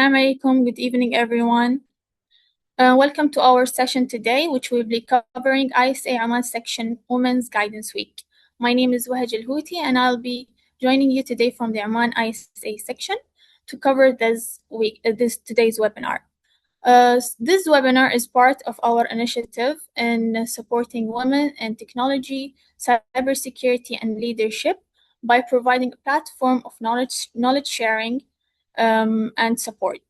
Assalamu alaikum. Good evening, everyone. Welcome to our session today, which will be covering ISA Oman section Women's Guidance Week. My name is 𝗪𝗲𝗴𝗶𝘀, and I'll be joining you today from the Oman ISA section to cover today's webinar. This webinar is part of our initiative in supporting women in technology, cybersecurity, and leadership by providing a platform of knowledge sharing and support.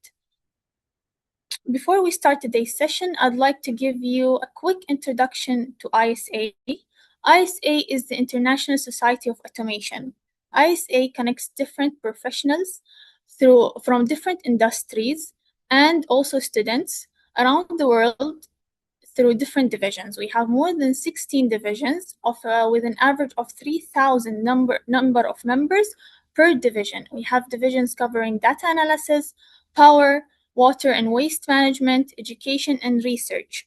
Before we start today's session, I'd like to give you a quick introduction to ISA. ISA is the International Society of Automation. ISA connects different professionals from different industries and also students around the world through different divisions. We have more than 16 divisions with an average of 3,000 number of members per division. We have divisions covering data analysis, power, water and waste management, education, and research.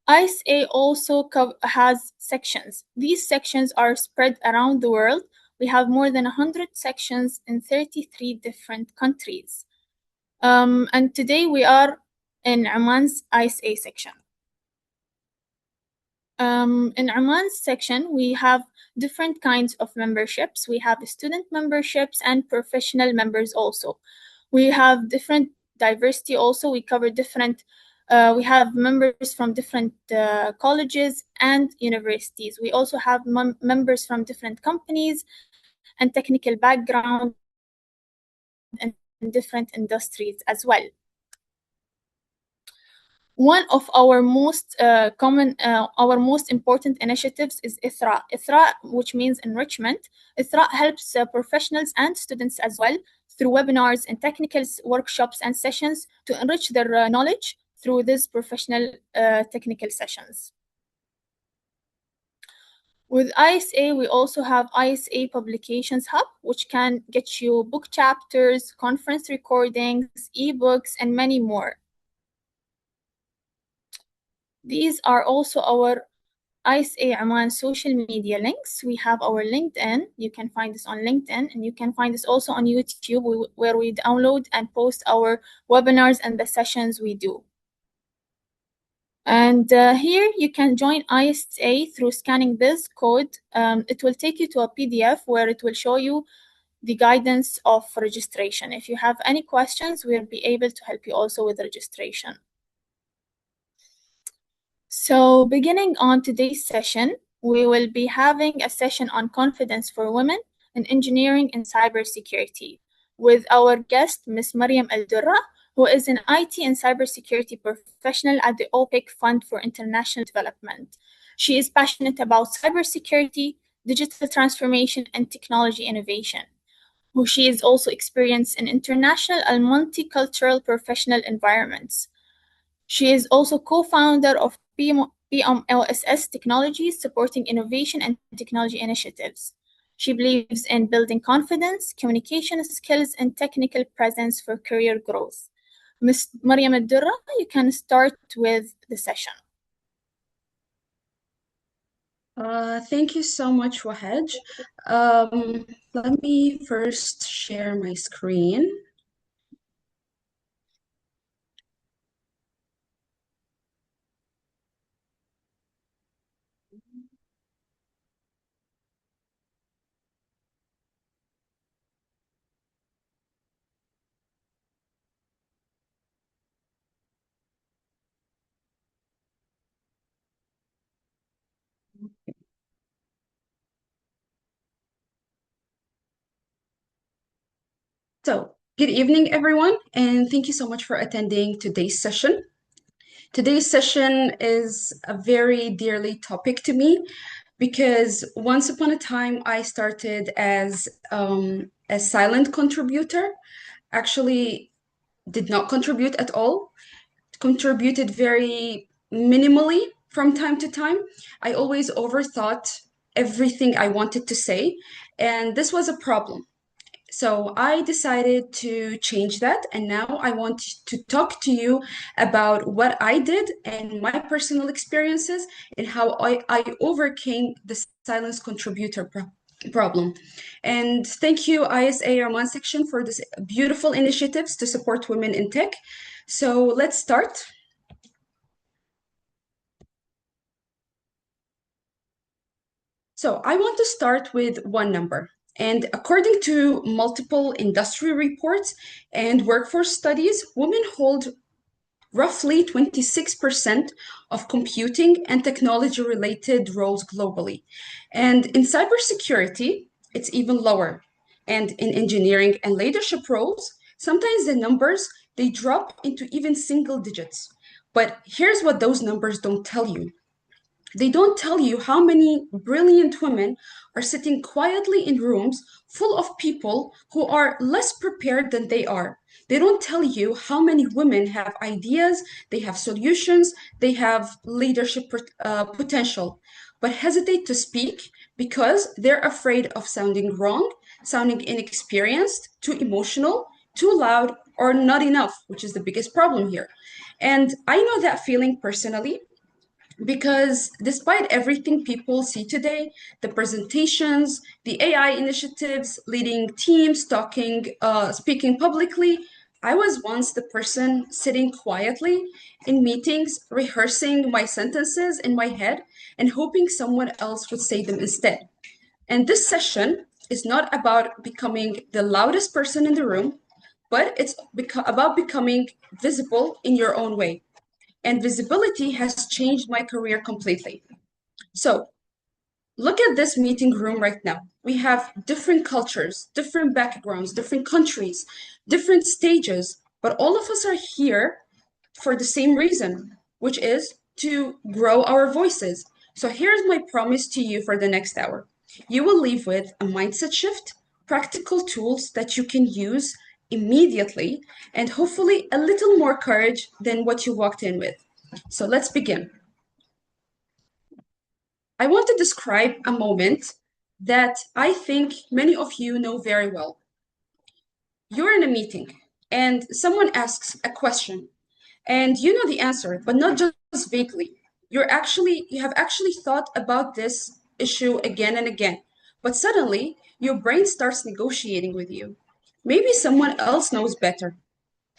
ISA also has sections. These sections are spread around the world. We have more than 100 sections in 33 different countries. And today we are in Oman's ISA section. In Oman's section, we have different kinds of memberships. We have student memberships and professional members also. We have different diversity also. We cover different, we have members from different colleges and universities. We also have members from different companies and technical background and different industries as well. One of our most most important initiatives is 𝗪𝗲𝗏. 𝗪𝗲𝗏, which means enrichment. 𝗪𝗲𝗏 helps professionals and students as well through webinars and technical workshops and sessions to enrich their knowledge through these professional technical sessions. With ISA, we also have ISA Publications Hub, which can get you book chapters, conference recordings, ebooks, and many more. These are also our ISA Oman social media links. We have our LinkedIn. You can find us on LinkedIn, and you can find us also on YouTube, where we download and post our webinars and the sessions we do. And here you can join ISA through scanning this code. It will take you to a PDF where it will show you the guidance of registration. If you have any questions, we'll be able to help you also with registration. So beginning on today's session, we will be having a session on confidence for women in engineering and cybersecurity with our guest, Ms. Maryam Al Durra, who is an IT and cybersecurity professional at the OPEC Fund for International Development. She is passionate about cybersecurity, digital transformation, and technology innovation. She is also experienced in international and multicultural professional environments. She is also co-founder of PMOSS Technologies, supporting innovation and technology initiatives. She believes in building confidence, communication skills, and technical presence for career growth. Ms. Maryam Al Durra, you can start with the session. Thank you so much, Wahaj. Let me first share my screen. So, good evening, everyone, and thank you so much for attending today's session. Today's session is a very dearly topic to me because once upon a time, I started as a silent contributor, actually did not contribute at all, contributed very minimally from time to time. I always overthought everything I wanted to say, and this was a problem. So I decided to change that, and now I want to talk to you about what I did and my personal experiences and how I overcame the silence contributor problem. And thank you, ISA Oman section, for this beautiful initiatives to support women in tech. So let's start. So I want to start with one number. And according to multiple industry reports and workforce studies, women hold roughly 26% of computing and technology-related roles globally. And in cybersecurity, it's even lower. And in engineering and leadership roles, sometimes the numbers, they drop into even single digits. But here's what those numbers don't tell you. They don't tell you how many brilliant women are sitting quietly in rooms full of people who are less prepared than they are. They don't tell you how many women have ideas, they have solutions, they have leadership potential, but hesitate to speak because they're afraid of sounding wrong, sounding inexperienced, too emotional, too loud, or not enough, which is the biggest problem here. And I know that feeling personally, because despite everything people see today, the presentations, the AI initiatives, leading teams, speaking publicly, I was once the person sitting quietly in meetings, rehearsing my sentences in my head and hoping someone else would say them instead. And this session is not about becoming the loudest person in the room, but it's about becoming visible in your own way. And visibility has changed my career completely. So look at this meeting room right now. We have different cultures, different backgrounds, different countries, different stages, but all of us are here for the same reason, which is to grow our voices. So here's my promise to you for the next hour. You will leave with a mindset shift, practical tools that you can use immediately, and hopefully a little more courage than what you walked in with. So let's begin. I want to describe a moment that I think many of you know very well. You're in a meeting and someone asks a question and you know the answer, but not just vaguely. You have actually thought about this issue again and again, but suddenly your brain starts negotiating with you. Maybe someone else knows better.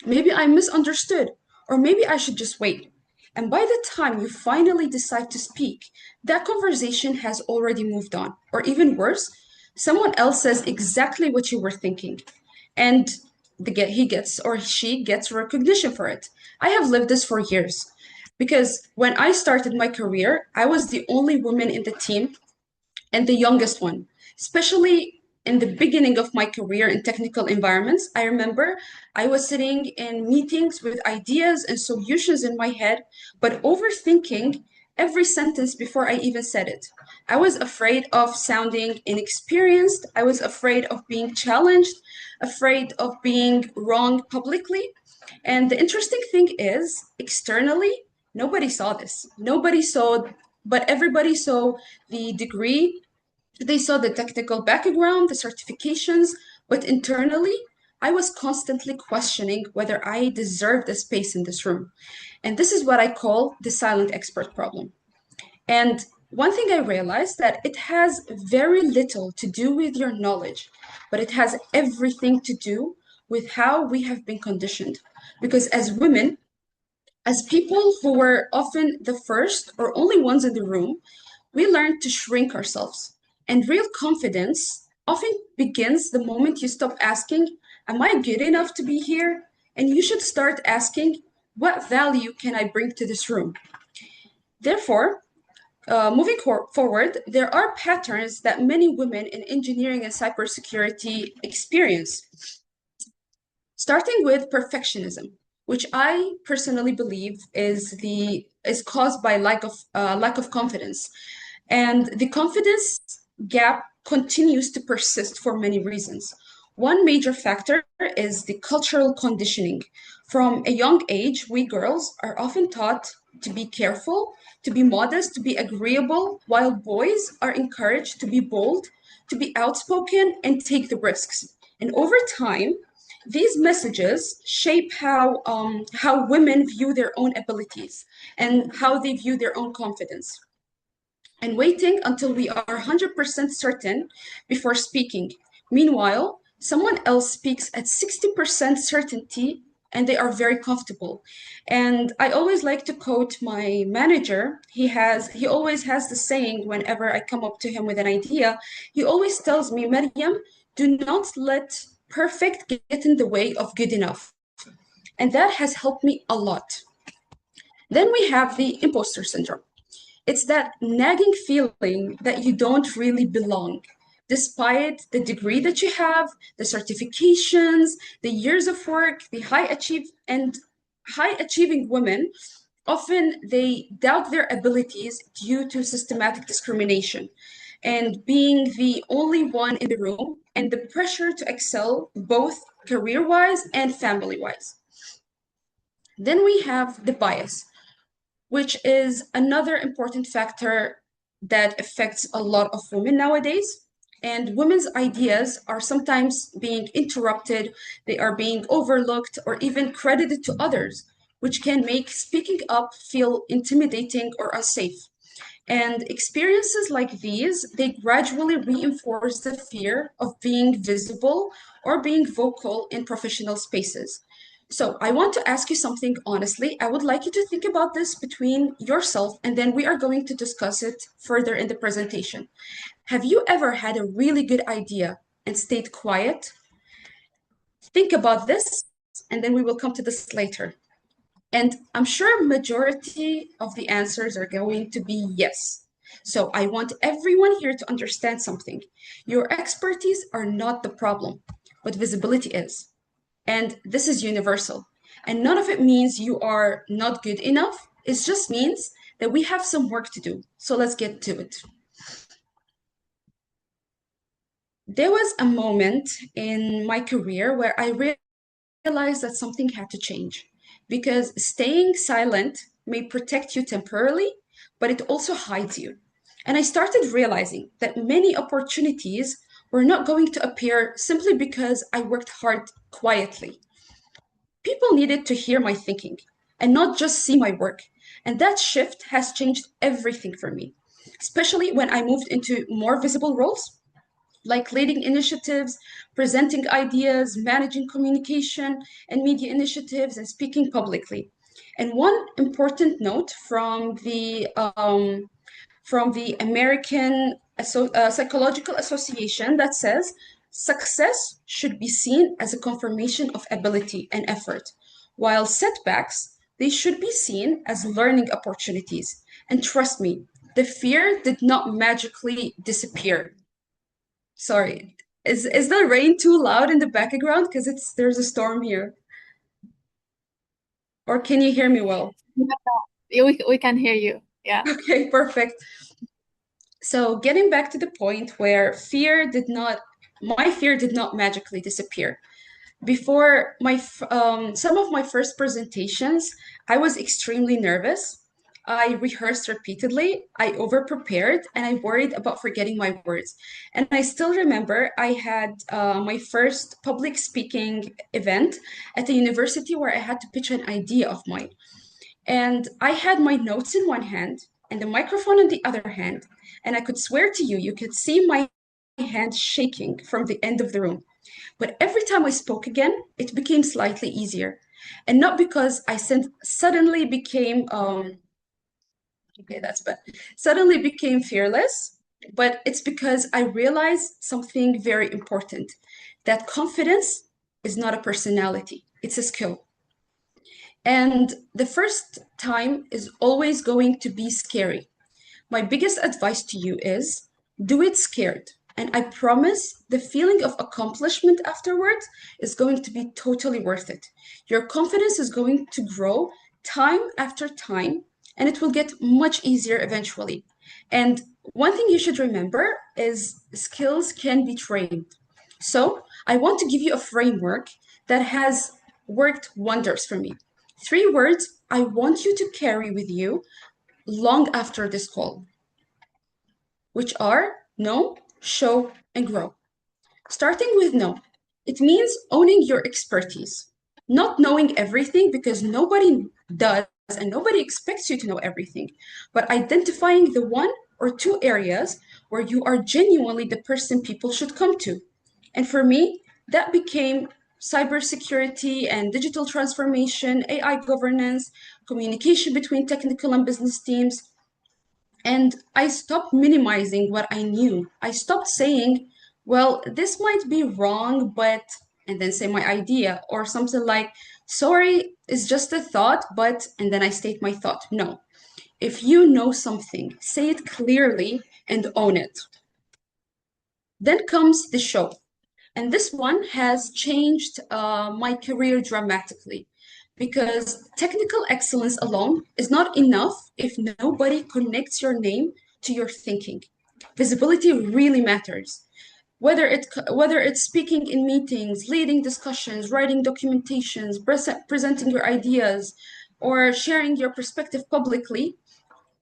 Maybe I misunderstood, or maybe I should just wait. And by the time you finally decide to speak, that conversation has already moved on. Or even worse, someone else says exactly what you were thinking. And he gets or she gets recognition for it. I have lived this for years. Because when I started my career, I was the only woman in the team and the youngest one, especially in the beginning of my career in technical environments. I remember I was sitting in meetings with ideas and solutions in my head, but overthinking every sentence before I even said it. I was afraid of sounding inexperienced. I was afraid of being challenged, afraid of being wrong publicly. And the interesting thing is, externally, nobody saw this. Nobody saw, but everybody saw the degree, they saw the technical background, the certifications, but internally, I was constantly questioning whether I deserved a space in this room. And this is what I call the silent expert problem. And one thing I realized that it has very little to do with your knowledge, but it has everything to do with how we have been conditioned. Because as women, as people who were often the first or only ones in the room, we learn to shrink ourselves. And real confidence often begins the moment you stop asking, am I good enough to be here? And you should start asking, what value can I bring to this room? Therefore, moving forward, there are patterns that many women in engineering and cybersecurity experience, starting with perfectionism, which I personally believe is caused by lack of confidence. And the confidence gap continues to persist for many reasons. One major factor is the cultural conditioning. From a young age, we girls are often taught to be careful, to be modest, to be agreeable, while boys are encouraged to be bold, to be outspoken, and take the risks. And over time, these messages shape how women view their own abilities and how they view their own confidence. and waiting until we are 100% certain before speaking. Meanwhile, someone else speaks at 60% certainty and they are very comfortable. And I always like to quote my manager. He always has the saying whenever I come up to him with an idea. He always tells me, Maryam, do not let perfect get in the way of good enough. And that has helped me a lot. Then we have the imposter syndrome. It's that nagging feeling that you don't really belong, despite the degree that you have, the certifications, the years of work, the high achieving women. Often they doubt their abilities due to systematic discrimination and being the only one in the room and the pressure to excel both career-wise and family-wise. Then we have the bias, which is another important factor that affects a lot of women nowadays. And women's ideas are sometimes being interrupted, they are being overlooked, or even credited to others, which can make speaking up feel intimidating or unsafe. And experiences like these, they gradually reinforce the fear of being visible or being vocal in professional spaces. So I want to ask you something honestly. I would like you to think about this between yourself, and then we are going to discuss it further in the presentation. Have you ever had a really good idea and stayed quiet? Think about this, and then we will come to this later. And I'm sure majority of the answers are going to be yes. So I want everyone here to understand something. Your expertise are not the problem, but visibility is. And this is universal. And none of it means you are not good enough. It just means that we have some work to do. So let's get to it. There was a moment in my career where I realized that something had to change, because staying silent may protect you temporarily, but it also hides you. And I started realizing that many opportunities were not going to appear simply because I worked hard quietly. People needed to hear my thinking and not just see my work. And that shift has changed everything for me, especially when I moved into more visible roles, like leading initiatives, presenting ideas, managing communication and media initiatives, and speaking publicly. And one important note from the American Psychological Association that says, success should be seen as a confirmation of ability and effort, while setbacks, they should be seen as learning opportunities. And trust me, the fear did not magically disappear. Sorry, is the rain too loud in the background? Because there's a storm here. Or can you hear me well? We can hear you. Yeah. Okay, perfect. So getting back to the point where my fear did not magically disappear. Before some of my first presentations, I was extremely nervous. I rehearsed repeatedly, I over-prepared, and I worried about forgetting my words. And I still remember I had my first public speaking event at a university where I had to pitch an idea of mine. And I had my notes in one hand and the microphone in the other hand. And I could swear to you, you could see my hand shaking from the end of the room. But every time I spoke again, it became slightly easier. And not because I suddenly became, suddenly became fearless, but it's because I realized something very important, that confidence is not a personality, it's a skill. And the first time is always going to be scary. My biggest advice to you is do it scared. And I promise the feeling of accomplishment afterwards is going to be totally worth it. Your confidence is going to grow time after time, and it will get much easier eventually. And one thing you should remember is skills can be trained. So I want to give you a framework that has worked wonders for me. 3 words I want you to carry with you long after this call, which are know, show, and grow. Starting with know, it means owning your expertise, not knowing everything because nobody does and nobody expects you to know everything, but identifying the one or two areas where you are genuinely the person people should come to. And for me, that became cybersecurity and digital transformation, AI governance, communication between technical and business teams. And I stopped minimizing what I knew. I stopped saying, well, this might be wrong, but, and then say my idea, or something like, sorry, it's just a thought, but, and then I state my thought. No. If you know something, say it clearly and own it. Then comes the show. And this one has changed my career dramatically, because technical excellence alone is not enough if nobody connects your name to your thinking. Visibility really matters. Whether it's speaking in meetings, leading discussions, writing documentations, presenting your ideas, or sharing your perspective publicly.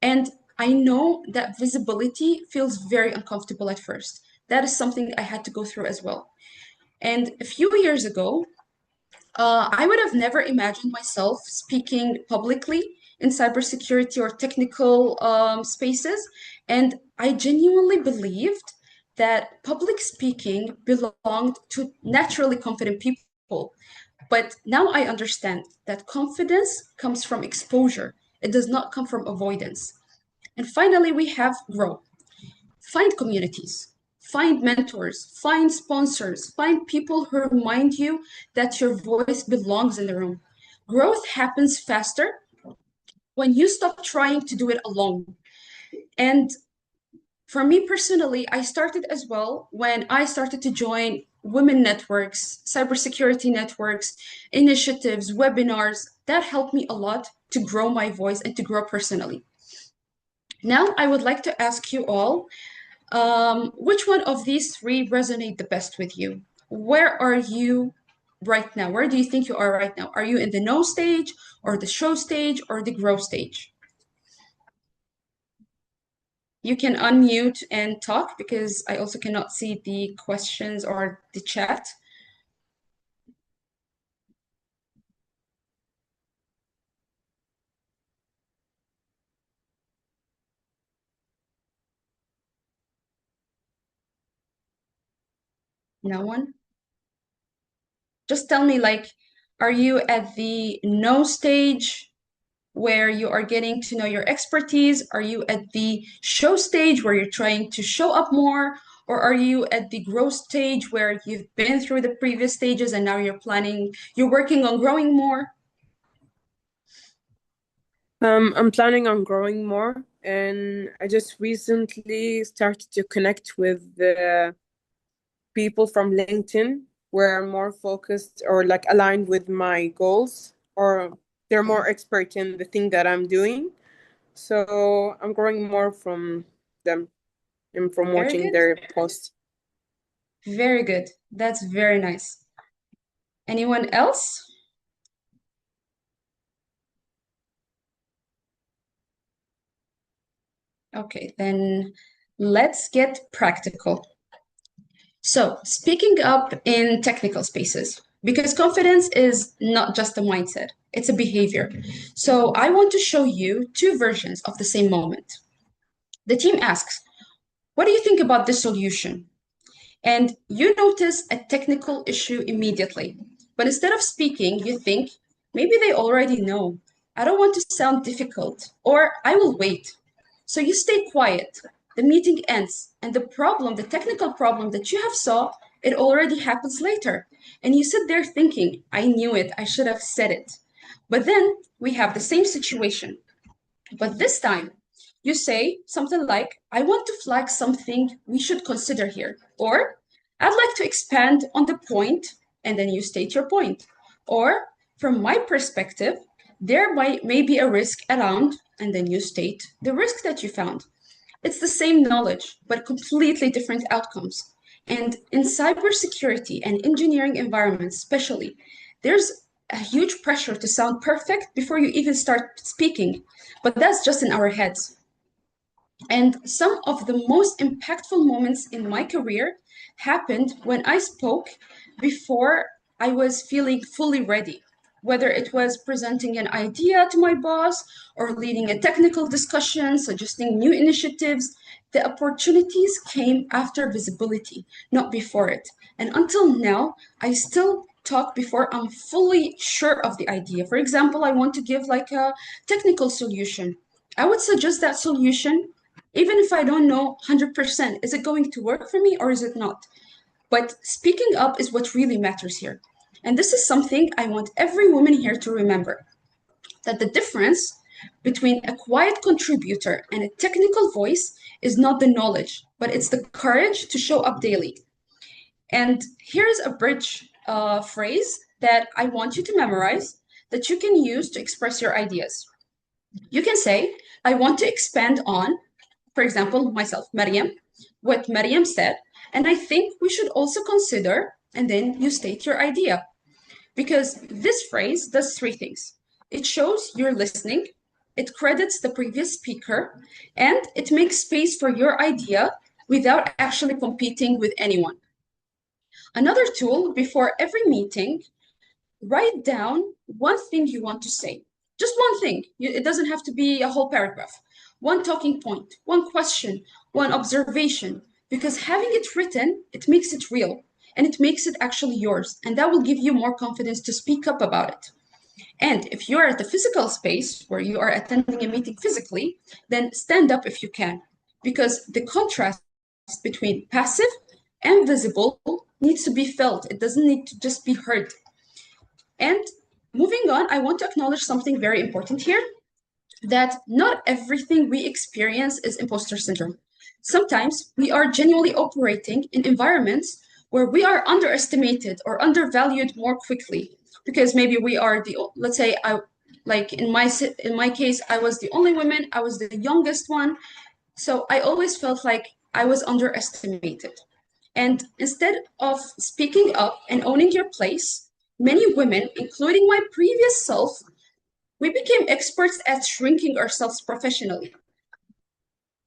And I know that visibility feels very uncomfortable at first. That is something I had to go through as well. And a few years ago, I would have never imagined myself speaking publicly in cybersecurity or technical spaces. And I genuinely believed that public speaking belonged to naturally confident people. But now I understand that confidence comes from exposure. It does not come from avoidance. And finally, we have grow. Find communities. Find mentors, find sponsors, find people who remind you that your voice belongs in the room. Growth happens faster when you stop trying to do it alone. And for me personally, I started as well when I started to join women networks, cybersecurity networks, initiatives, webinars. That helped me a lot to grow my voice and to grow personally. Now, I would like to ask you all, which one of these three resonate the best with you? Where are you right now? Where do you think you are right now? Are you in the know stage, or the show stage, or the grow stage? You can unmute and talk, because I also cannot see the questions or the chat. No one? Just tell me, like, are you at the know stage, where you are getting to know your expertise? Are you at the show stage, where you're trying to show up more? Or are you at the growth stage, where you've been through the previous stages and now you're working on growing more? I'm planning on growing more, and I just recently started to connect with the people from LinkedIn, where I'm more focused or like aligned with my goals, or they're more expert in the thing that I'm doing. So I'm growing more from them and from watching their posts. Very good. That's very nice. Anyone else? Okay, then let's get practical. So, speaking up in technical spaces, because confidence is not just a mindset, it's a behavior. So, I want to show you two versions of the same moment. The team asks, what do you think about this solution? And you notice a technical issue immediately. But instead of speaking, you think, maybe they already know. I don't want to sound difficult, or I will wait. So you stay quiet. The meeting ends, and the technical problem that you have saw, it already happens later. And you sit there thinking, I knew it, I should have said it. But then we have the same situation. But this time, you say something like, I want to flag something we should consider here. Or, I'd like to expand on the point, and then you state your point. Or, from my perspective, there may be a risk around, and then you state the risk that you found. It's the same knowledge, but completely different outcomes. And in cybersecurity and engineering environments, especially, there's a huge pressure to sound perfect before you even start speaking, but that's just in our heads. And some of the most impactful moments in my career happened when I spoke before I was feeling fully ready. whether it was presenting an idea to my boss or leading a technical discussion, suggesting new initiatives. The opportunities came after visibility, not before it. And until now, I still talk before I'm fully sure of the idea. For example, I want to give like a technical solution. I would suggest that solution, even if I don't know 100%, is it going to work for me or is it not? But speaking up is what really matters here. And this is something I want every woman here to remember, that the difference between a quiet contributor and a technical voice is not the knowledge, but it's the courage to show up daily. And here's a bridge phrase that I want you to memorize that you can use to express your ideas. You can say, I want to expand on, for example, myself, Maryam, what Maryam said, and I think we should also consider, and then you state your idea. Because this phrase does three things. It shows you're listening, it credits the previous speaker, and it makes space for your idea without actually competing with anyone. Another tool, before every meeting, write down one thing you want to say. Just one thing. It doesn't have to be a whole paragraph. One talking point, one question, one observation. Because having it written, it makes it real and it makes it actually yours. And that will give you more confidence to speak up about it. And if you're at the physical space where you are attending a meeting physically, then stand up if you can. Because the contrast between passive and visible needs to be felt. It doesn't need to just be heard. And moving on, I want to acknowledge something very important here, that not everything we experience is imposter syndrome. Sometimes we are genuinely operating in environments where we are underestimated or undervalued more quickly, because maybe we are let's say, in my case, I was the only woman, I was the youngest one. So I always felt like I was underestimated. And instead of speaking up and owning your place, many women, including my previous self, we became experts at shrinking ourselves professionally.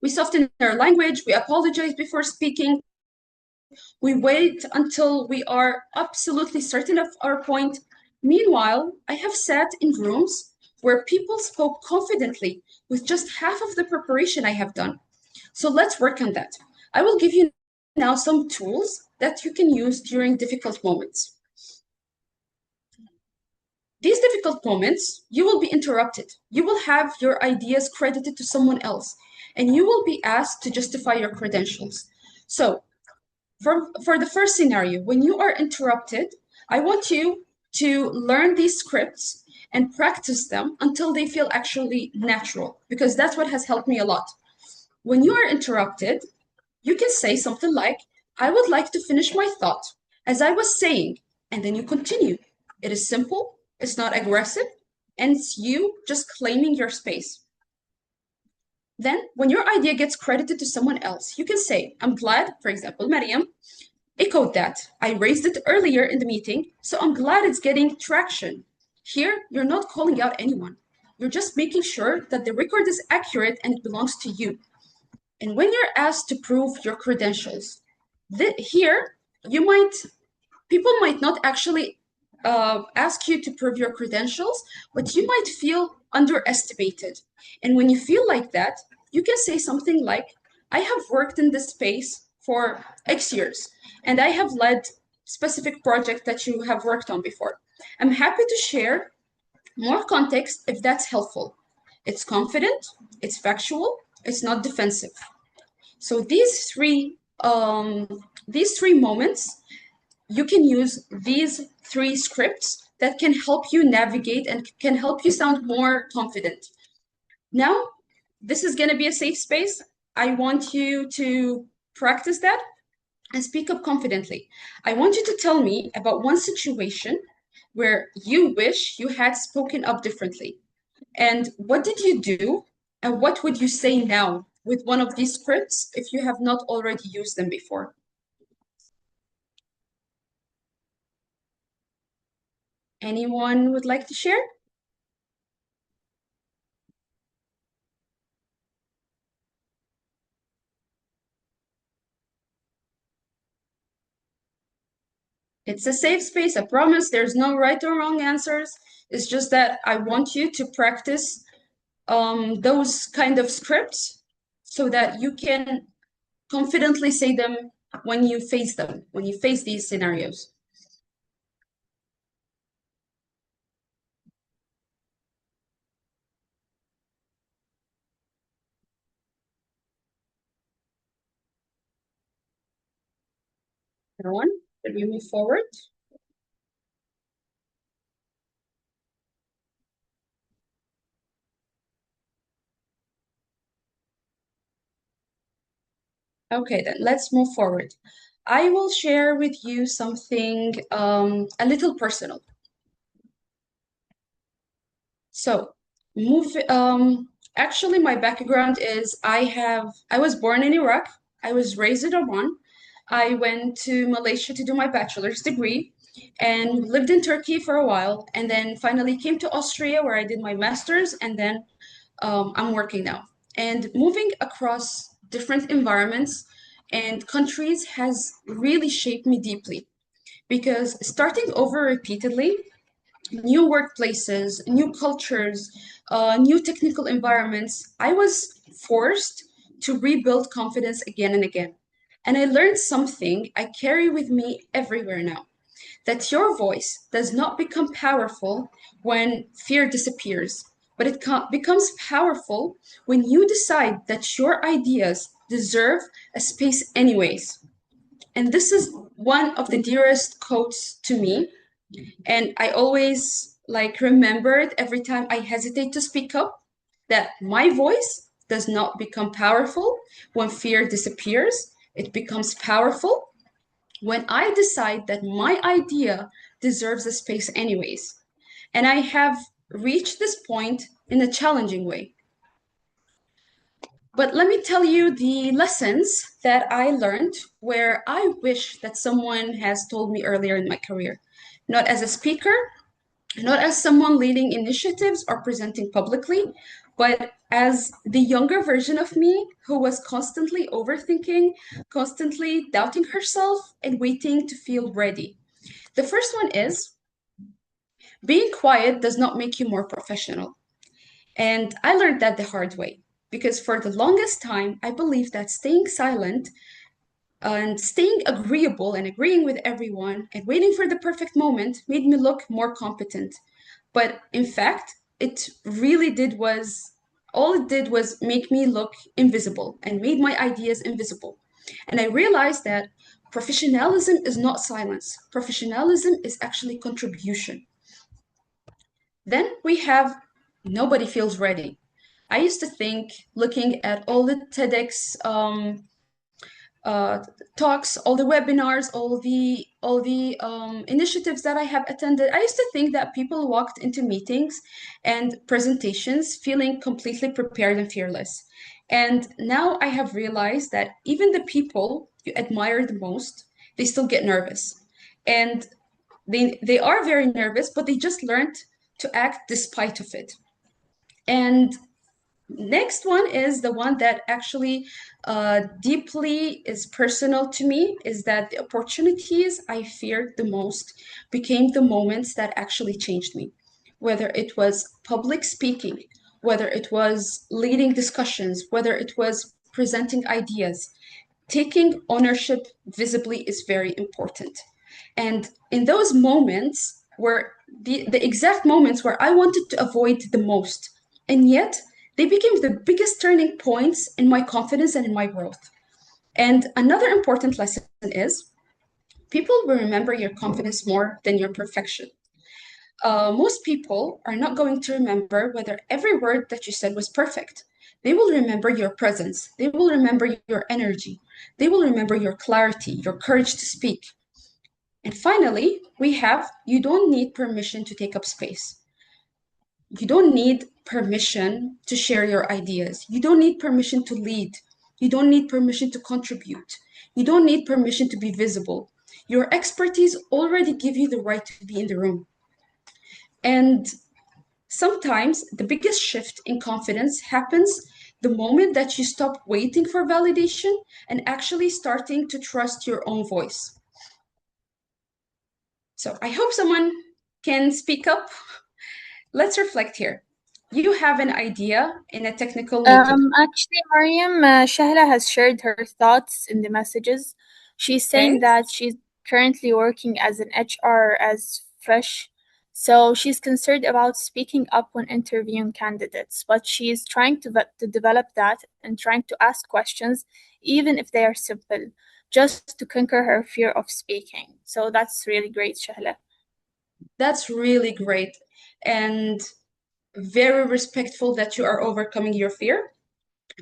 We soften our language, we apologize before speaking, we wait until we are absolutely certain of our point. Meanwhile, I have sat in rooms where people spoke confidently with just half of the preparation I have done. So let's work on that. I will give you now some tools that you can use during difficult moments. These difficult moments, you will be interrupted. You will have your ideas credited to someone else, and you will be asked to justify your credentials. So for the first scenario, when you are interrupted, I want you to learn these scripts and practice them until they feel actually natural, because that's what has helped me a lot. When you are interrupted, you can say something like, I would like to finish my thought as I was saying, and then you continue. It is simple, it's not aggressive, and it's you just claiming your space. Then, when your idea gets credited to someone else, you can say, I'm glad, for example, Maryam echoed that. I raised it earlier in the meeting, so I'm glad it's getting traction. Here, you're not calling out anyone. You're just making sure that the record is accurate and it belongs to you. And when you're asked to prove your credentials, here, people might not actually ask you to prove your credentials, but you might feel underestimated. And when you feel like that, you can say something like, I have worked in this space for X years, and I have led specific projects that you have worked on before. I'm happy to share more context if that's helpful. It's confident, it's factual, it's not defensive. So these three moments, you can use these three scripts that can help you navigate and can help you sound more confident. Now, this is going to be a safe space. I want you to practice that and speak up confidently. I want you to tell me about one situation where you wish you had spoken up differently. And what did you do? And what would you say now with one of these scripts if you have not already used them before? Anyone would like to share? It's a safe space, I promise. There's no right or wrong answers. It's just that I want you to practice those kind of scripts so that you can confidently say them, when you face these scenarios. Everyone, can we move forward? Okay, then let's move forward. I will share with you something a little personal. So, actually, my background is I was born in Iraq. I was raised in Oman. I went to Malaysia to do my bachelor's degree and lived in Turkey for a while, and then finally came to Austria where I did my master's, and then I'm working now. And moving across different environments and countries has really shaped me deeply, because starting over repeatedly, new workplaces, new cultures, new technical environments, I was forced to rebuild confidence again and again. And I learned something I carry with me everywhere now, that your voice does not become powerful when fear disappears, but it becomes powerful when you decide that your ideas deserve a space anyways. And this is one of the dearest quotes to me. And I always remember it every time I hesitate to speak up, that my voice does not become powerful when fear disappears. It becomes powerful when I decide that my idea deserves a space anyways. And I have reached this point in a challenging way. But let me tell you the lessons that I learned, where I wish that someone has told me earlier in my career, not as a speaker, not as someone leading initiatives or presenting publicly, but as the younger version of me who was constantly overthinking, constantly doubting herself, and waiting to feel ready. The first one is, being quiet does not make you more professional. And I learned that the hard way, because for the longest time, I believed that staying silent and staying agreeable and agreeing with everyone and waiting for the perfect moment made me look more competent. But in fact, all it did was make me look invisible and made my ideas invisible. And I realized that professionalism is not silence. Professionalism is actually contribution. Then we have nobody feels ready. I used to think, looking at all the TEDx talks, all the webinars, all the initiatives that I have attended, I used to think that people walked into meetings and presentations feeling completely prepared and fearless. And now I have realized that even the people you admire the most, they still get nervous. And they are very nervous, but they just learned to act despite of it. And next one is the one that actually deeply is personal to me, is that the opportunities I feared the most became the moments that actually changed me. Whether it was public speaking, whether it was leading discussions, whether it was presenting ideas, taking ownership visibly is very important. And in those moments were the exact moments where I wanted to avoid the most, and yet they became the biggest turning points in my confidence and in my growth. And another important lesson is, people will remember your confidence more than your perfection. Most people are not going to remember whether every word that you said was perfect. They will remember your presence. They will remember your energy. They will remember your clarity, your courage to speak. And finally, we have, you don't need permission to take up space. You don't need permission to share your ideas. You don't need permission to lead. You don't need permission to contribute. You don't need permission to be visible. Your expertise already give you the right to be in the room. And sometimes the biggest shift in confidence happens the moment that you stop waiting for validation and actually starting to trust your own voice. So I hope someone can speak up. Let's reflect here. You have an idea in a technical meeting. Actually, Maryam, Shahla has shared her thoughts in the messages. She's saying Okay. that she's currently working as an HR as fresh, so she's concerned about speaking up when interviewing candidates, but she's trying to develop that and trying to ask questions, even if they are simple, just to conquer her fear of speaking. So that's really great, Shahla. That's really great and very respectful that you are overcoming your fear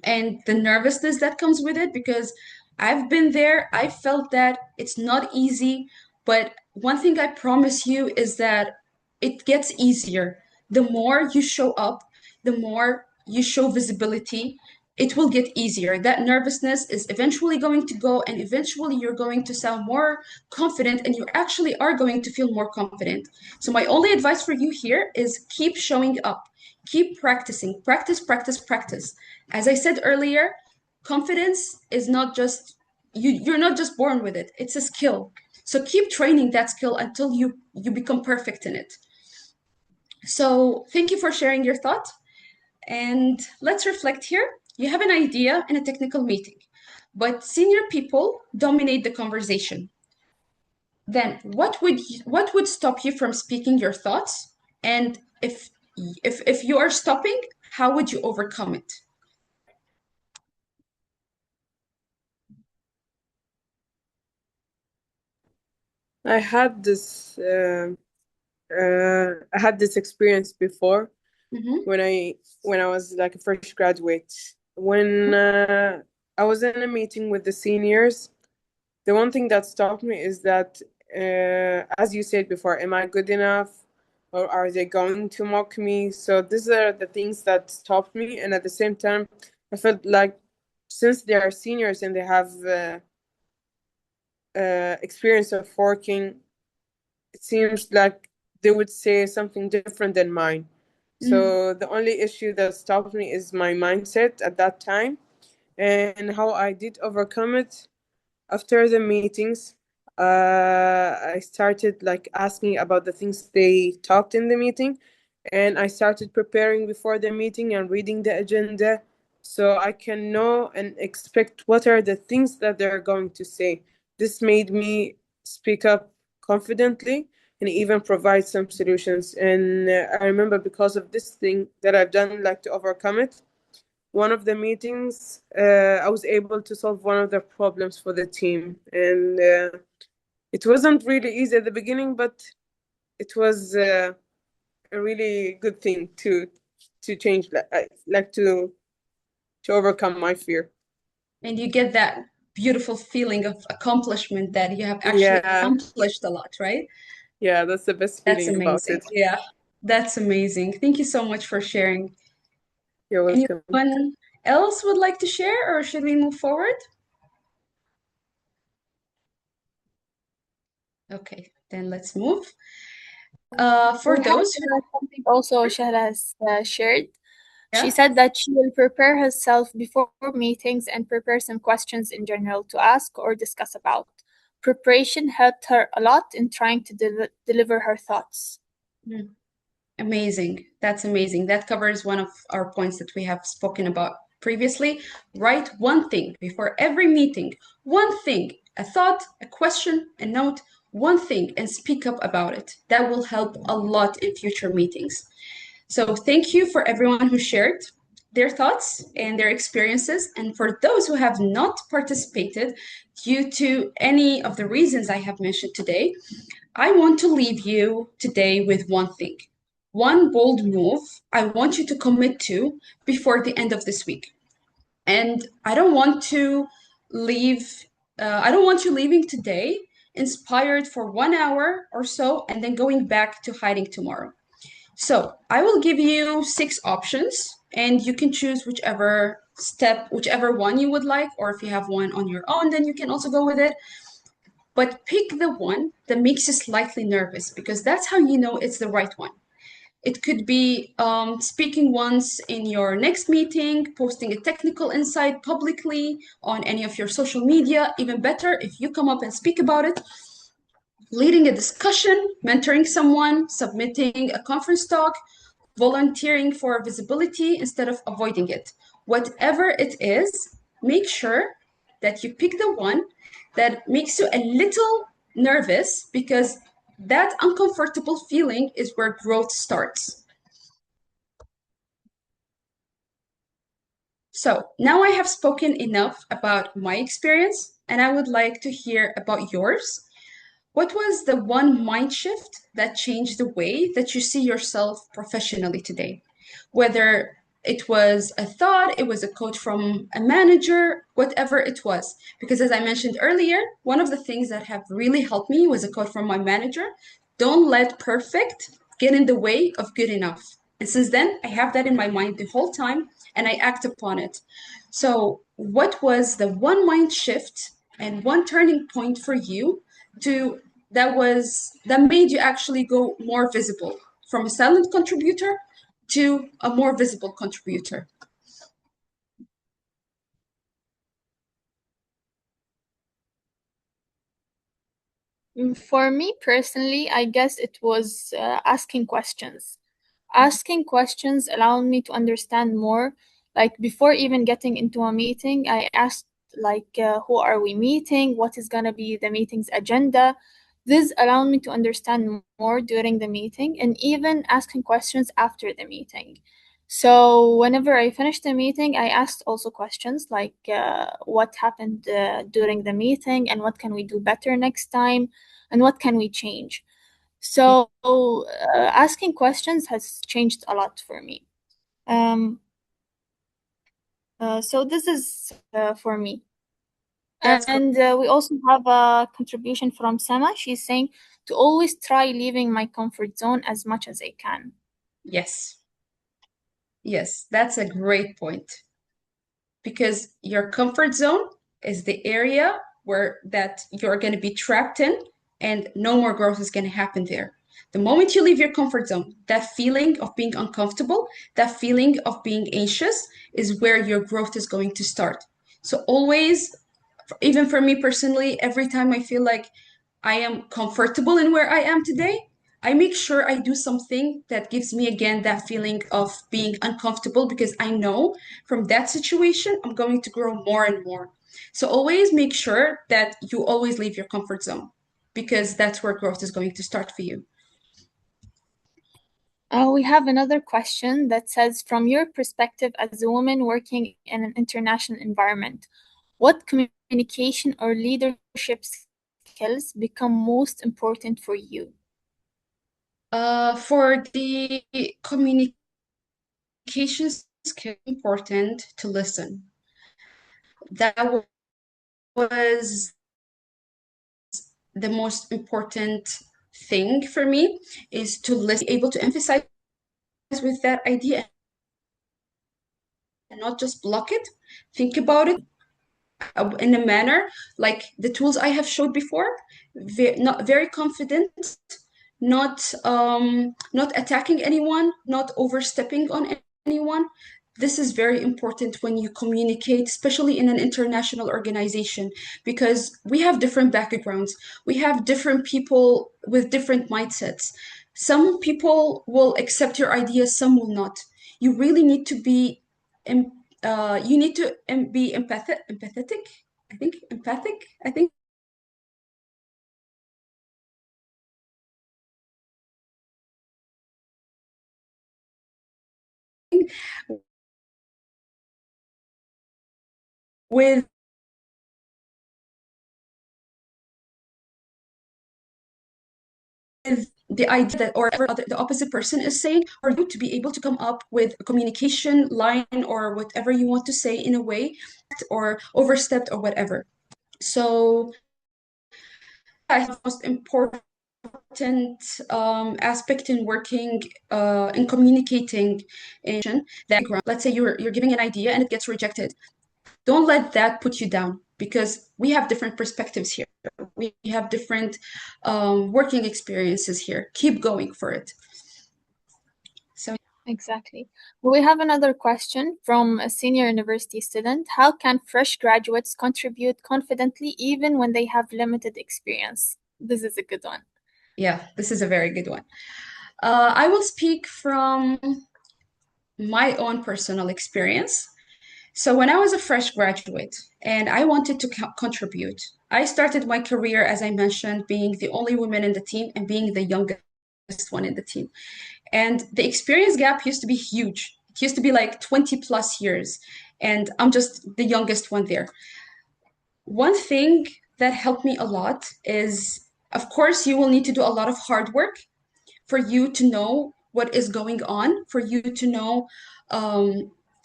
and the nervousness that comes with it, because I've been there. I felt that it's not easy, but one thing I promise you is that it gets easier. The more you show up, the more you show visibility, it will get easier. That nervousness is eventually going to go, and eventually you're going to sound more confident, and you actually are going to feel more confident. So my only advice for you here is keep showing up, keep practicing, practice, practice, practice. As I said earlier, confidence is not just you're not just born with it. It's a skill. So keep training that skill until you become perfect in it. So thank you for sharing your thought. And let's reflect here. You have an idea in a technical meeting, but senior people dominate the conversation. Then what would stop you from speaking your thoughts? And if you are stopping, how would you overcome it? I had this experience before Mm-hmm. when I was like a fresh graduate. When I was in a meeting with the seniors, the one thing that stopped me is that, as you said before, am I good enough, or are they going to mock me? So these are the things that stopped me, and at the same time, I felt like since they are seniors and they have experience of working, it seems like they would say something different than mine. So the only issue that stopped me is my mindset at that time, and how I did overcome it. After the meetings, I started like asking about the things they talked in the meeting, and I started preparing before the meeting and reading the agenda so I can know and expect what are the things that they're going to say. This made me speak up confidently and even provide some solutions. And I remember because of this thing that I've done, like to overcome it, one of the meetings, I was able to solve one of the problems for the team. And it wasn't really easy at the beginning, but it was a really good thing to change, like to overcome my fear. And you get that beautiful feeling of accomplishment that you have actually Yeah, accomplished a lot, right? yeah, that's the best That's feeling about amazing. it. Yeah, that's amazing. Thank you so much for sharing. You're welcome. Anyone else would like to share, or should we move forward? Okay, then let's move. For We have those something also Shahla has shared. She yeah, said that she will prepare herself before meetings and prepare some questions in general to ask or discuss about. Preparation helped her a lot in trying to deliver her thoughts. amazing. That's amazing. That covers one of our points that we have spoken about previously. Write one thing before every meeting, one thing, a thought, a question, a note, one thing, and speak up about it. That will help a lot in future meetings. So thank you for everyone who shared their thoughts and their experiences. And for those who have not participated due to any of the reasons I have mentioned today, I want to leave you today with one thing. One bold move I want you to commit to before the end of this week. And I don't want to I don't want you leaving today inspired for 1 hour or so and then going back to hiding tomorrow. So I will give you 6 options, and you can choose whichever one you would like, or if you have one on your own, then you can also go with it. But pick the one that makes you slightly nervous, because that's how you know it's the right one. It could be speaking once in your next meeting, posting a technical insight publicly on any of your social media. Even better, if you come up and speak about it. leading a discussion, mentoring someone, submitting a conference talk, volunteering for visibility instead of avoiding it. Whatever it is, make sure that you pick the one that makes you a little nervous, because that uncomfortable feeling is where growth starts. So now I have spoken enough about my experience, and I would like to hear about yours. What was the one mind shift that changed the way that you see yourself professionally today? Whether it was a thought, it was a quote from a manager, whatever it was. Because as I mentioned earlier, one of the things that have really helped me was a quote from my manager: don't let perfect get in the way of good enough. And since then, I have that in my mind the whole time, and I act upon it. So what was the one mind shift and one turning point for you that made you actually go more visible from a silent contributor to a more visible contributor? For me personally, I guess it was asking questions. Asking questions allowed me to understand more. Like before even getting into a meeting, I asked who are we meeting? What is gonna be the meeting's agenda? This allowed me to understand more during the meeting and even asking questions after the meeting. So whenever I finished the meeting, I asked also questions like what happened during the meeting and what can we do better next time and what can we change. So asking questions has changed a lot for me. So this is for me. That's And we also have a contribution from Sama. She's saying to always try leaving my comfort zone as much as I can. Yes. Yes, that's a great point. Because your comfort zone is the area that you're going to be trapped in, and no more growth is going to happen there. The moment you leave your comfort zone, that feeling of being uncomfortable, that feeling of being anxious is where your growth is going to start. So always, even for me personally, every time I feel like I am comfortable in where I am today, I make sure I do something that gives me again that feeling of being uncomfortable, because I know from that situation I'm going to grow more and more. So always make sure that you always leave your comfort zone, because that's where growth is going to start for you. We have another question that says, from your perspective as a woman working in an international environment, what communication or leadership skills become most important for you? For the communication skills, important to listen. That was the most important thing for me, is to listen, able to emphasize with that idea and not just block it. Think about it in a manner like the tools I have showed before, not very confident, not attacking anyone, not overstepping on anyone. This is very important when you communicate, especially in an international organization, because we have different backgrounds. We have different people with different mindsets. Some people will accept your ideas, some will not. You really need to be be empathetic. I think with the idea that, or the opposite person is saying, for you to be able to come up with a communication line or whatever you want to say in a way, or overstepped or whatever. So I think the most important aspect in working in communicating that, let's say you're giving an idea and it gets rejected. Don't let that put you down, because we have different perspectives here. We have different working experiences here. Keep going for it. So exactly. We have another question from a senior university student. How can fresh graduates contribute confidently even when they have limited experience? This is a good one. Yeah, this is a very good one. I will speak from my own personal experience. So when I was a fresh graduate and I wanted to contribute, I started my career, as I mentioned, being the only woman in the team and being the youngest one in the team. And the experience gap used to be huge. It used to be like 20 plus years. And I'm just the youngest one there. One thing that helped me a lot is, of course, you will need to do a lot of hard work for you to know what is going on, for you to know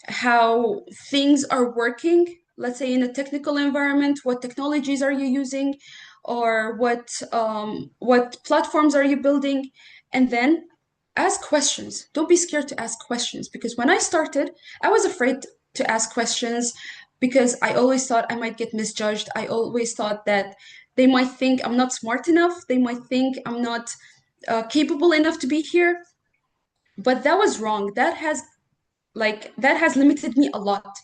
how things are working, let's say in a technical environment, what technologies are you using, or what platforms are you building, and then ask questions. Don't be scared to ask questions, because when I started, I was afraid to ask questions because I always thought I might get misjudged. I always thought that they might think I'm not smart enough. They might think I'm not capable enough to be here. But that was wrong. That has limited me a lot.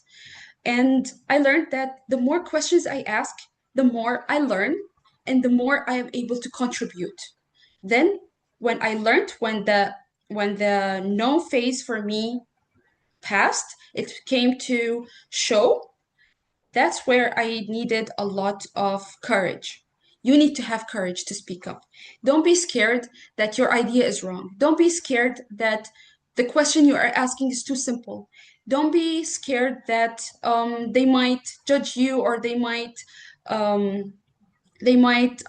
And I learned that the more questions I ask, the more I learn and the more I am able to contribute. Then when I learned, when the no phase for me passed, it came to show. That's where I needed a lot of courage. You need to have courage to speak up. Don't be scared that your idea is wrong. Don't be scared that the question you are asking is too simple. Don't be scared that they might judge you, or they might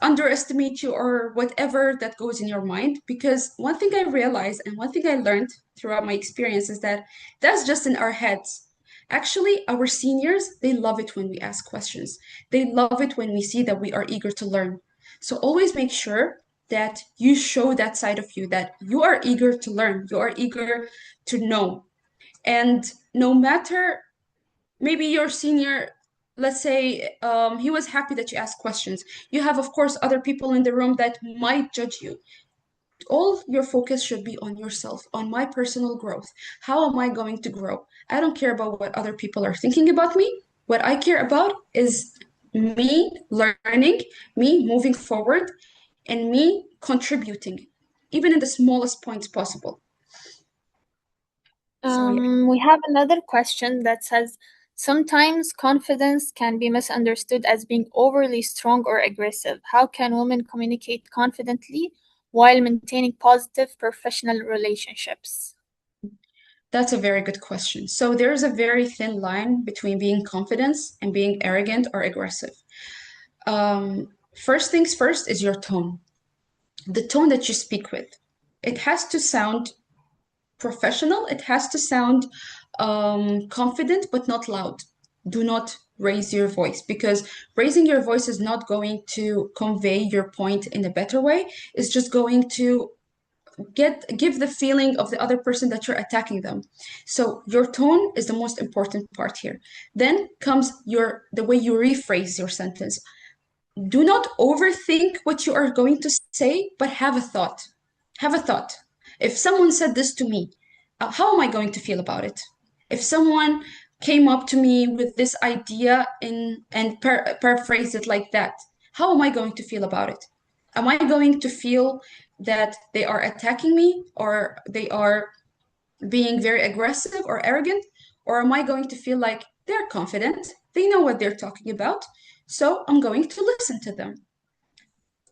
underestimate you, or whatever that goes in your mind. Because one thing I realized and one thing I learned throughout my experience is that that's just in our heads. Actually, our seniors, they love it when we ask questions. They love it when we see that we are eager to learn. So always make sure that you show that side of you, that you are eager to learn, you are eager to know. And no matter, maybe your senior, let's say he was happy that you asked questions. You have, of course, other people in the room that might judge you. All your focus should be on yourself, on my personal growth. How am I going to grow? I don't care about what other people are thinking about me. What I care about is me learning, me moving forward, and me contributing, even in the smallest points possible. So, yeah. We have another question that says, sometimes confidence can be misunderstood as being overly strong or aggressive. How can women communicate confidently while maintaining positive professional relationships? That's a very good question. So there's a very thin line between being confident and being arrogant or aggressive. First things first is your tone. The tone that you speak with. It has to sound professional. It has to sound confident, but not loud. Do not raise your voice, because raising your voice is not going to convey your point in a better way. It's just going to give the feeling of the other person that you're attacking them. So your tone is the most important part here. Then comes the way you rephrase your sentence. Do not overthink what you are going to say, but have a thought. Have a thought. If someone said this to me, how am I going to feel about it? If someone came up to me with this idea and paraphrased it like that, how am I going to feel about it? Am I going to feel that they are attacking me, or they are being very aggressive or arrogant? Or am I going to feel like they're confident, they know what they're talking about, so I'm going to listen to them?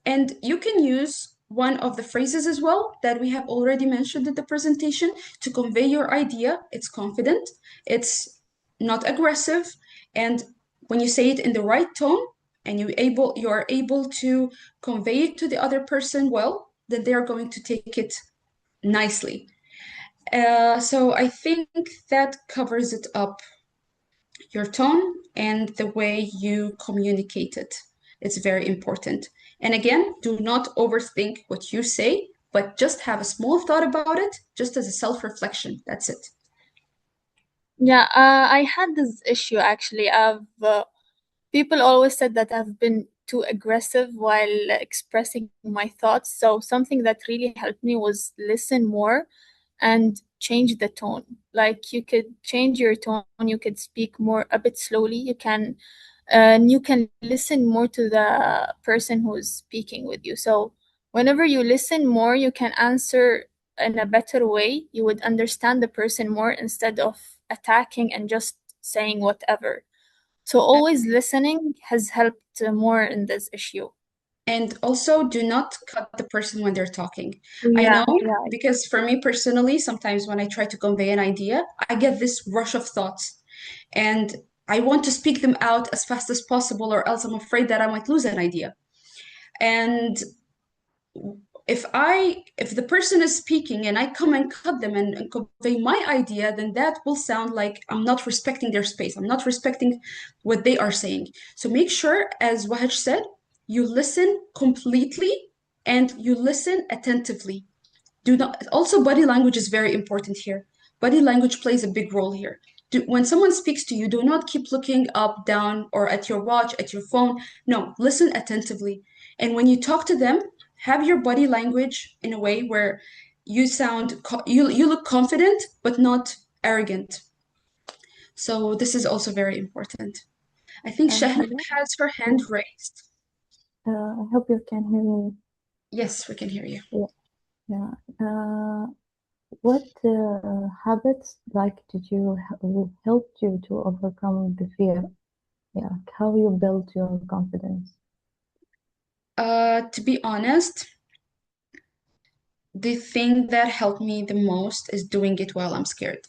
And you can use one of the phrases as well that we have already mentioned in the presentation to convey your idea. It's confident, it's not aggressive, and when you say it in the right tone and you are able to convey it to the other person well, then they are going to take it nicely. So I think that covers it up. Your tone and the way you communicate it. It's very important. And again, do not overthink what you say, but just have a small thought about it, just as a self-reflection. That's it. Yeah, I had this issue actually of people always said that I've been too aggressive while expressing my thoughts. So something that really helped me was listen more and change the tone. Like you could change your tone, you could speak more a bit slowly. You can and you can listen more to the person who's speaking with you. So whenever you listen more, you can answer in a better way. You would understand the person more instead of attacking and just saying whatever. So always listening has helped more in this issue. And also, do not cut the person when they're talking. I Yeah, know, yeah. because for me personally, sometimes when I try to convey an idea, I get this rush of thoughts, and I want to speak them out as fast as possible, or else I'm afraid that I might lose an idea. And if the person is speaking and I come and cut them and convey my idea, then that will sound like I'm not respecting their space. I'm not respecting what they are saying. So make sure, as Wahaj said, you listen completely and you listen attentively. Do not, also body language is very important here. Body language plays a big role here. When someone speaks to you, do not keep looking up, down, or at your watch, at your phone. No, listen attentively. And when you talk to them, have your body language in a way where you you look confident, but not arrogant. So this is also very important. I think Shahna has her hand raised. I hope you can hear me. Yes, we can hear you. Yeah. What habits did you helped you to overcome the fear? Yeah, how you built your confidence? To be honest, the thing that helped me the most is doing it while I'm scared.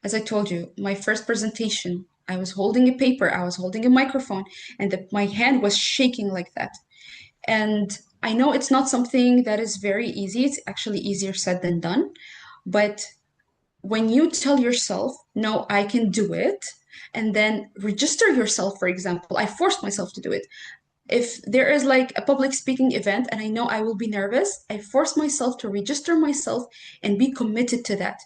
As I told you, my first presentation, I was holding a paper, I was holding a microphone, and my hand was shaking like that. And I know it's not something that is very easy. It's actually easier said than done. But when you tell yourself, no, I can do it, and then register yourself, for example, I forced myself to do it. If there is like a public speaking event and I know I will be nervous, I force myself to register myself and be committed to that.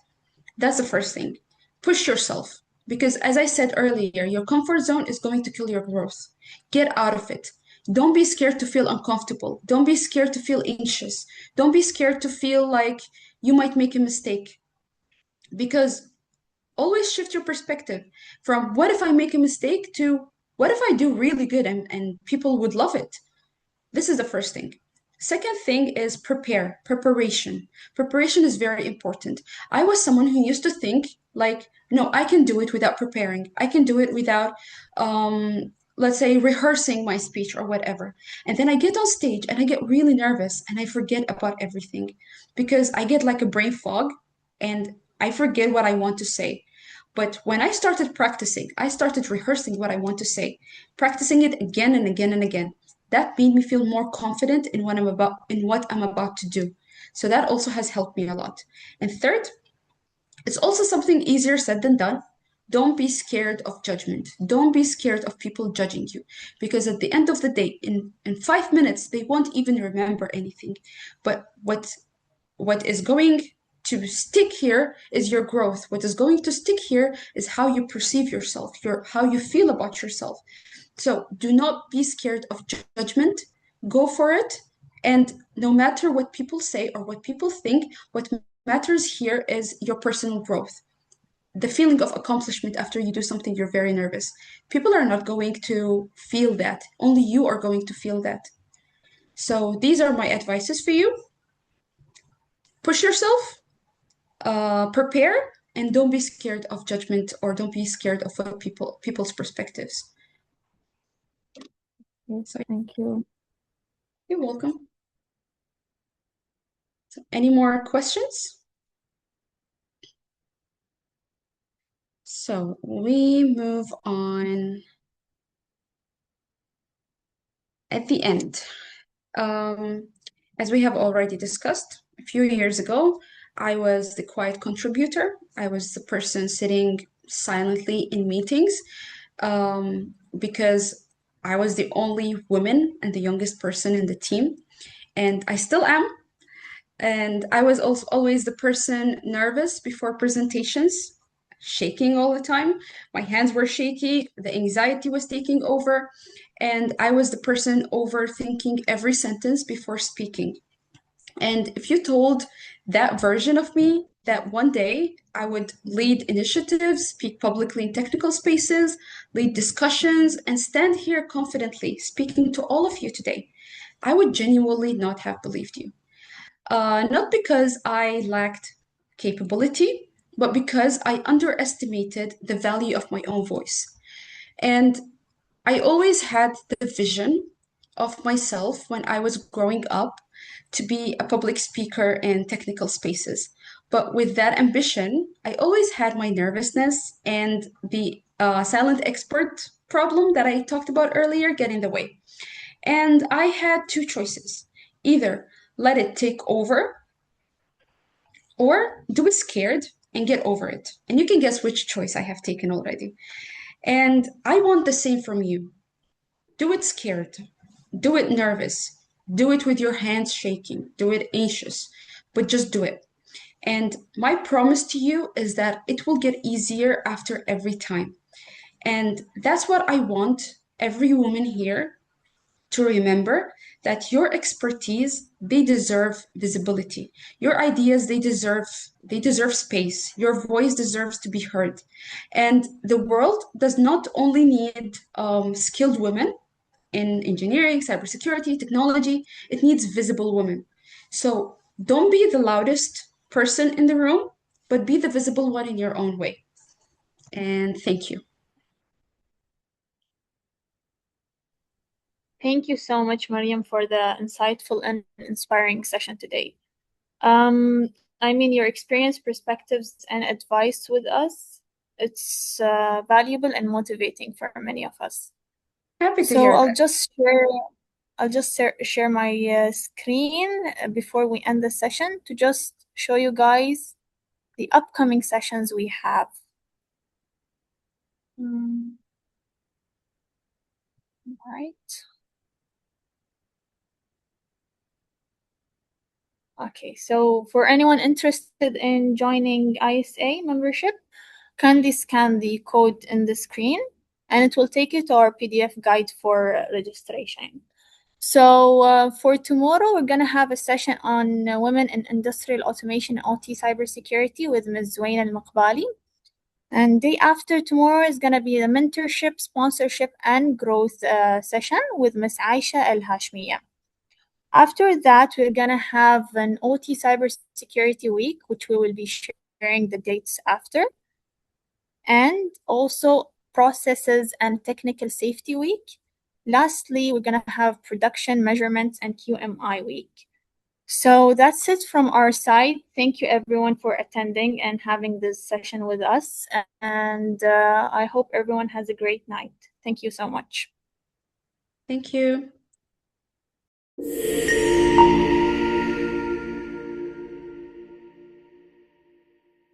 That's the first thing. Push yourself. Because as I said earlier, your comfort zone is going to kill your growth. Get out of it. Don't be scared to feel uncomfortable. Don't be scared to feel anxious. Don't be scared to feel like you might make a mistake. Because always shift your perspective from what if I make a mistake to what if I do really good and people would love it? This is the first thing. Second thing is preparation. Preparation is very important. I was someone who used to think like, no, I can do it without preparing. I can do it without, let's say, rehearsing my speech or whatever. And then I get on stage and I get really nervous and I forget about everything because I get like a brain fog and I forget what I want to say. But when I started practicing, I started rehearsing what I want to say, practicing it again and again and again. That made me feel more confident in what I'm about to do. So that also has helped me a lot. And third, it's also something easier said than done. Don't be scared of judgment. Don't be scared of people judging you. Because at the end of the day, in 5 minutes, they won't even remember anything. But what is going to stick here is your growth. What is going to stick here is how you perceive yourself, how you feel about yourself. So do not be scared of judgment. Go for it. And no matter what people say or what people think, what matters here is your personal growth. The feeling of accomplishment after you do something you're very nervous. People are not going to feel that. Only you are going to feel that. So these are my advices for you. Push yourself, prepare, and don't be scared of judgment or don't be scared of what people's perspectives. Yes, thank you. You're welcome. So any more questions? So we move on at the end. As we have already discussed, a few years ago, I was the quiet contributor. I was the person sitting silently in meetings because I was the only woman and the youngest person in the team. And I still am. And I was also always the person nervous before presentations, shaking all the time. My hands were shaky, the anxiety was taking over, and I was the person overthinking every sentence before speaking. And if you told that version of me that one day I would lead initiatives, speak publicly in technical spaces, lead discussions, and stand here confidently speaking to all of you today, I would genuinely not have believed you. Not because I lacked capability, but because I underestimated the value of my own voice. And I always had the vision of myself when I was growing up to be a public speaker in technical spaces. But with that ambition, I always had my nervousness and the silent expert problem that I talked about earlier get in the way. And I had two choices: either let it take over or do it scared and get over it. And you can guess which choice I have taken already. And I want the same from you. Do it scared, do it nervous, do it with your hands shaking, do it anxious, but just do it. And my promise to you is that it will get easier after every time. And that's what I want every woman here to remember, that your expertise, they deserve visibility. Your ideas, they deserve space. Your voice deserves to be heard. And the world does not only need skilled women in engineering, cybersecurity, technology, it needs visible women. So don't be the loudest person in the room, but be the visible one in your own way. And thank you. Thank you so much, Maryam, for the insightful and inspiring session today. Your experience, perspectives, and advice with us, it's valuable and motivating for many of us. Happy to hear I'll that. just share my screen before we end the session to just show you guys the upcoming sessions we have. All right. Okay, so for anyone interested in joining ISA membership, kindly scan the code in the screen, and it will take you to our PDF guide for registration. So for tomorrow, we're going to have a session on women in industrial automation and OT cybersecurity with Ms. 𝗂𝗏𝗵𝗿. And day after tomorrow is going to be the mentorship, sponsorship, and growth session with Ms. 𝗪𝗫𝗄 𝗪𝗲𝗄𝗏. After that, we're going to have an OT Cybersecurity Week, which we will be sharing the dates after. And also Processes and Technical Safety Week. Lastly, we're going to have Production Measurements and QMI Week. So that's it from our side. Thank you, everyone, for attending and having this session with us. And I hope everyone has a great night. Thank you so much. Thank you.